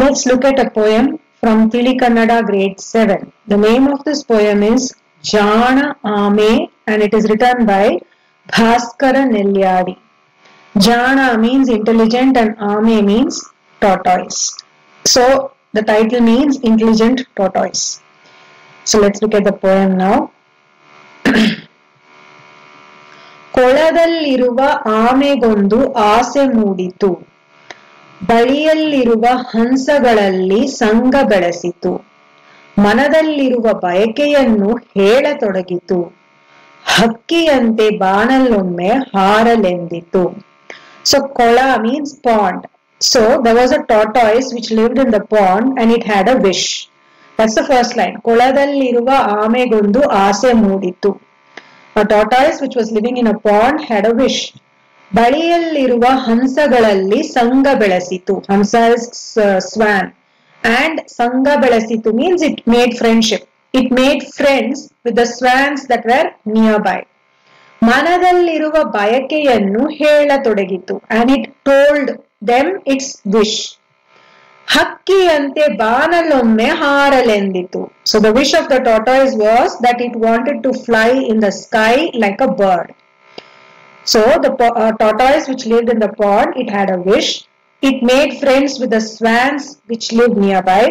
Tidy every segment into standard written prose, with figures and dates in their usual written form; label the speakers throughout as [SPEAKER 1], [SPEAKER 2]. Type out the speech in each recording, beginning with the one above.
[SPEAKER 1] Let's look at a poem from Tili Kannada grade 7. The name of this poem is Jana Ame and it is written by Bhaskara Nelliyadi. Jana means intelligent and Ame means tortoise. So the title means intelligent tortoise. So let's look at the poem now. ಕೊಳದಲ್ಲಿರುವ ಆಮೆಗೊಂದು ಆಸೆ ಮೂಡಿತು, ಬಳಿಯಲ್ಲಿರುವ ಹಂಸಗಳಲ್ಲಿ ಸಂಗ ಬೆಳೆಸಿತು, ಮನದಲ್ಲಿರುವ ಬಯಕೆಯನ್ನು ಹೇಳತೊಡಗಿತು, ಹಕ್ಕಿಯಂತೆ ಬಾನಲ್ಲೊಮ್ಮೆ ಹಾರಲೆಂದಿತು. So kola means pond. So there was a tortoise which lived in the pond and it had a wish. That's the first line. ಕೊಳದಲ್ಲಿರುವ ಆಮೆಗೊಂದು ಆಸೆ ಮೂಡಿತು. A tortoise which was living in a pond had a wish. ಬಳಿಯಲ್ಲಿರುವ ಹಂಸಗಳಲ್ಲಿ ಸಂಗ ಬೆಳೆಸಿತು. Hamsa is swan. And ಸಂಗ ಬೆಳೆಸಿತು means it made friendship. It made friends with the swans that were nearby. ಮನದಲ್ಲಿರುವ ಬಯಕೆಯನ್ನು ಹೇಳತೊಡಗಿತು. And it told them its wish. ಹಕ್ಕಿಯಂತೆ ಬಾನಲ್ಲೊಮ್ಮೆ ಹಾರಲೆಂದಿತು. So the wish of the tortoise was that it wanted to fly in the sky like a bird. So the tortoise which lived in the pond, it had a wish. It made friends with the swans which lived nearby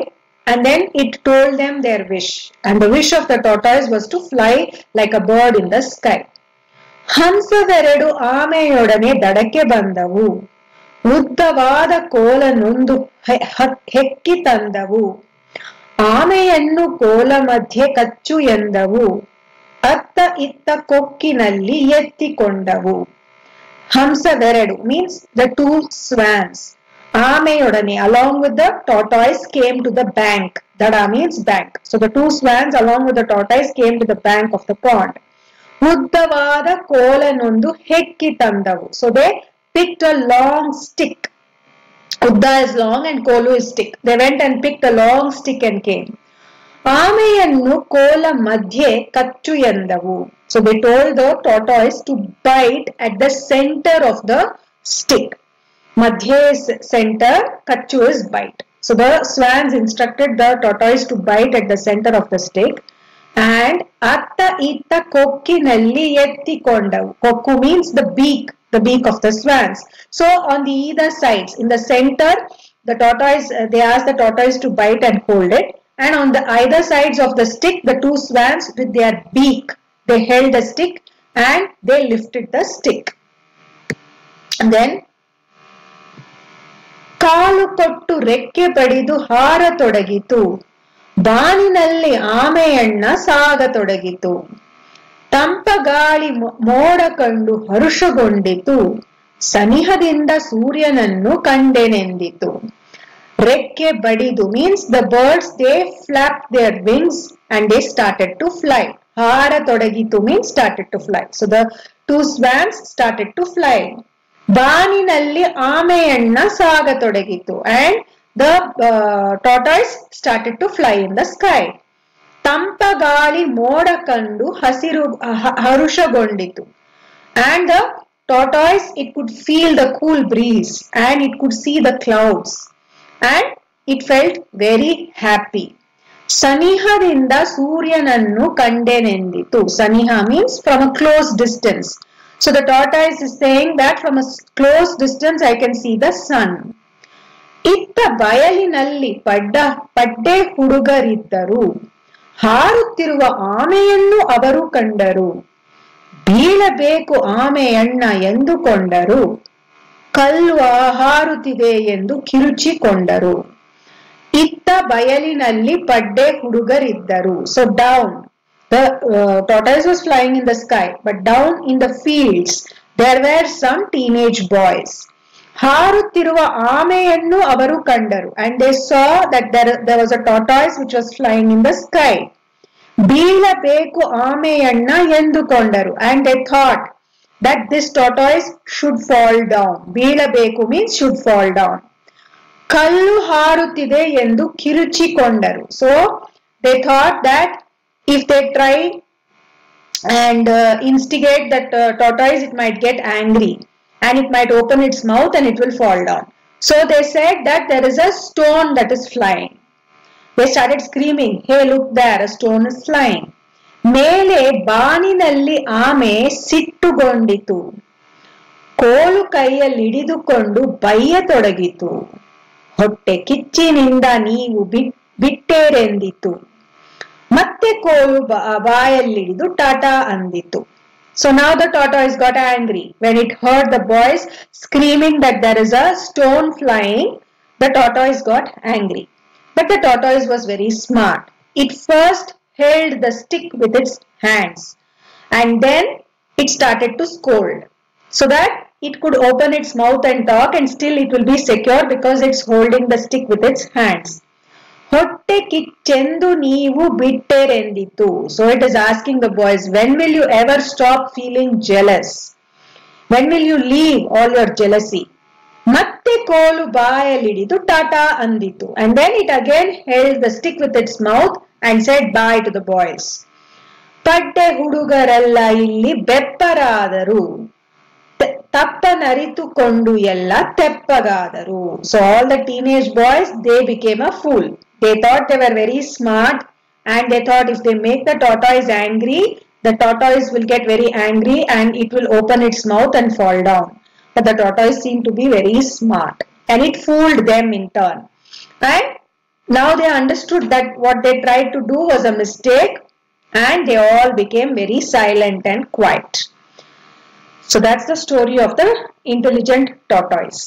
[SPEAKER 1] and then it told them their wish. And the wish of the tortoise was to fly like a bird in the sky. ಹಂಸವೆರಡು ಆಮೆಯೊಡನೆ ದಡಕ್ಕೆ ಬಂದವು, ಉದ್ದವಾದ ಕೋಲನೊಂದು ಹೆಕ್ಕಿ ತಂದವು, ಆಮೆಯನ್ನು ಕೋಲ ಮಧ್ಯೆ ಕಚ್ಚು ಎಂದವು, ಅತ್ತ ಇತ್ತ ಕೊಕ್ಕಿನಲ್ಲಿ ಎತ್ತಿಕೊಂಡವು. ಹಂಸವೆರಡು means the two swans. ಆಮೆಯೊಡನೆ along with the tortoise came to the bank. Dada means bank. So the two swans along with the tortoise came to the bank of the pond. ಉದ್ದವಾದ ಕೋಲನೊಂದು ಹೆಕ್ಕಿ ತಂದವು. So they picked a long stick. Udda is long and kolu is stick. They went and picked a long stick and came. ಆಮೆಯನ್ನು ಕೋಲ ಮಧ್ಯೆ ಕಚ್ಚು ಎಂದವು. So they told the tortoise to bite at the center of the stick. Madhye is center, kacchu is bite. So the swans instructed the tortoise to bite at the center of the stick. And atta itta kokkinalli ettikondavu. Kokku means the beak of the swans. So on the either sides, in the center, the tortoise, they asked the tortoise to bite and hold it. And on the either sides of the stick, the two swans with their beak, they held the stick and they lifted the stick. And then, ಕಾಲು ಕೊಟ್ಟು ರೆಕ್ಕೆ ಬಡಿದು ಹಾರತೊಡಗಿತು, ಬಾನಿನಲ್ಲಿ ಆಮೆಯಣ್ಣ ಸಾಗತೊಡಗಿತು, ತಂಪ ಗಾಳಿ ಮೋಡ ಕಂಡು ಹರುಷಗೊಂಡಿತು, ಸನಿಹದಿಂದ ಸೂರ್ಯನನ್ನು ಕಂಡೆನೆಂದಿತು. ರೆಕ್ಕೆ ಬಡಿದು means the birds, they flapped their wings and they started to fly. ಹಾರತೊಡಗಿತು means started to fly. So the two swans started to fly. ಬಾನಿನಲ್ಲಿ ಆಮೆಯಣ್ಣ ಸಾಗತೊಡಗಿತು and the tortoise started to fly in the sky. ತಂಪ ಗಾಳಿ ಮೋಡ ಕಂಡು ಹರುಷಗೊಂಡಿತು. And the tortoise, it could feel the cool breeze and it could see the clouds and it felt very happy. ಸನಿಹದಿಂದ ಸೂರ್ಯನನ್ನು ಕಂಡೆನೆಂದಿತು. Saniha means from a close distance. So the tortoise is saying that from a close distance I can see the sun. ಇತ್ತ ಬಯಲಿನಲ್ಲಿ ಪಡ್ಡೆ ಹುಡುಗರಿದ್ದರು, ಹಾರುತ್ತಿರುವ ಆಮೆಯನ್ನು ಅವರು ಕಂಡರು, ಬೀಳಬೇಕು ಆಮೆಯಣ್ಣ ಎಂದುಕೊಂಡರು, ಕಲ್ಲು ಹಾರುತ್ತಿದೆ ಎಂದು ಕಿರುಚಿಕೊಂಡರು. ಇತ್ತ ಬಯಲಿನಲ್ಲಿ ಪಡ್ಡೆ ಹುಡುಗರಿದ್ದರು. So down, the tortoise was flying in the sky, but down in the fields there were some teenage boys. ಹಾರುತ್ತಿರುವ ಆಮೆಯನ್ನು ಅವರು ಕಂಡರು and they saw that there was a tortoise which was flying in the sky. ಬೀಳಬೇಕು ಆಮೆಯಣ್ಣ ಎಂದುಕೊಂಡರು and they thought that this tortoise should fall down. ಬೀಳಬೇಕು means should fall down. ಕಲ್ಲು ಹಾರುತ್ತಿದೆ ಎಂದು ಕಿರುಚಿಕೊಂಡರು. So they thought that if they try and instigate that tortoise, it might get angry and it might open its mouth and it will fall down. So they said that there is a stone that is flying. They started screaming, hey, look there, a stone is flying. ಮೇಲೆ ಬಾನಿನಲ್ಲಿ ಆಮೆ ಸಿಟ್ಟುಗೊಂಡಿತು. ಕೋಲು ಕೈಯಲ್ಲಿ ಹಿಡಿದುಕೊಂಡು ಬೈಯತೊಡಗಿತು. ಹೊಟ್ಟೆ ಕಿಚ್ಚಿನಿಂದ ನೀವು ಬಿಟ್ಟೇರೆಂದಿತು. ಮತ್ತೆ ಕೋಲು ಬಾಯಲ್ಲಿಡಿದು Tata ಅಂದಿತು. So now the tortoise got angry. When it heard the boys screaming that there is a stone flying, the tortoise got angry. But the tortoise was very smart. It first held the stick with its hands and then it started to scold so that it could open its mouth and talk, and still it will be secure because it's holding the stick with its hands. ಹೊಟ್ಟೆ ಕಿಚ್ಚೆಂದು ನೀವು ಬಿಟ್ಟೇರೆಂದಿತು. So it is asking the boys, when will you ever stop feeling jealous? When will you leave all your jealousy? ಮತ್ತೆ ಕೋಲು ಬಾಯಲ್ಲಿಡಿದು Tata ಅಂದಿತು. And then it again held the stick with its mouth and said bye to the boys. ಪಡ್ಡೆ ಹುಡುಗರೆಲ್ಲ ಇಲ್ಲಿ ಬೆಪ್ಪರಾದರು, ತಪ್ಪನರಿತುಕೊಂಡು ಎಲ್ಲ ತೆಪ್ಪಗಾದರು. So all the teenage boys, they became a fool. They thought they were very smart and they thought if they make the tortoise angry, the tortoise will get very angry and it will open its mouth and fall down. But the tortoise seemed to be very smart and it fooled them in turn. And now they understood that what they tried to do was a mistake and they all became very silent and quiet. So that's the story of the intelligent tortoise.